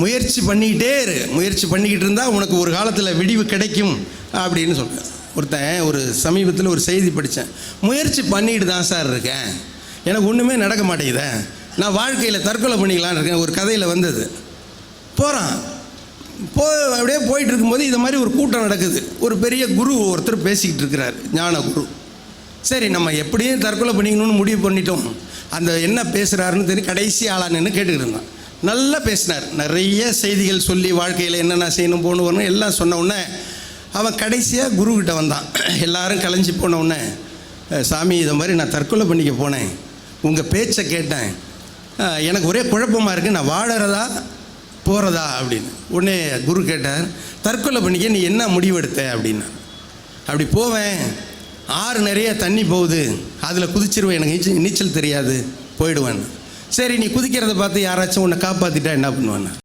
முயற்சி பண்ணிக்கிட்டே இரு, முயற்சி பண்ணிக்கிட்டு இருந்தால் உனக்கு ஒரு காலத்தில் விடிவு கிடைக்கும் அப்படின்னு சொல்கிறேன். ஒருத்தன் ஒரு சமீபத்தில் ஒரு செய்தி படித்தேன். முயற்சி பண்ணிக்கிட்டு தான் சார் இருக்கேன், எனக்கு ஒன்றுமே நடக்க மாட்டேங்குதே, நான் வாழ்க்கையில் தற்கொலை பண்ணிக்கலான்னு இருக்கேன். ஒரு கதையில் வந்தது. போகிறான், அப்படியே போயிட்டு இருக்கும்போது இது மாதிரி ஒரு கூட்டம் நடக்குது. ஒரு பெரிய குரு ஒருத்தர் பேசிக்கிட்டு இருக்கிறார், ஞான குரு. சரி, நம்ம எப்படியும் தற்கொலை பண்ணிக்கணும்னு முடிவு பண்ணிட்டோம். அந்த என்ன பேசுகிறாருன்னு தெரியும், கடைசி ஆளாக நின்று கேட்டுக்கிட்டு இருந்தான். நல்லா பேசினார், நிறைய செய்திகள் சொல்லி வாழ்க்கையில் என்னென்ன செய்யணும் போகணும் வரணும் எல்லாம் சொன்ன உடனே அவன் கடைசியாக குருக்கிட்ட வந்தான். எல்லாரும் கலைஞ்சி போன உடனே, சாமி இதை மாதிரி நான் தற்கொலை பண்ணிக்க போனேன், உங்கள் பேச்சை கேட்டேன், எனக்கு ஒரே குழப்பமாக இருக்குது, நான் வாழறதா போகிறதா அப்படின்னு. உடனே குரு கேட்டார், தற்கொலை பண்ணிக்க நீ என்ன முடிவெடுத்த அப்படின்னா. அப்படி போவேன், ஆறு நிறைய தண்ணி போகுது, அதில் குதிச்சிருவேன், எனக்கு நீச்சல் தெரியாது, போயிடுவேன். சரி, நீ குதிக்கிறத பார்த்து யாராச்சும் உன்னை காப்பாற்றிட்டா என்ன பண்ணுவேன்?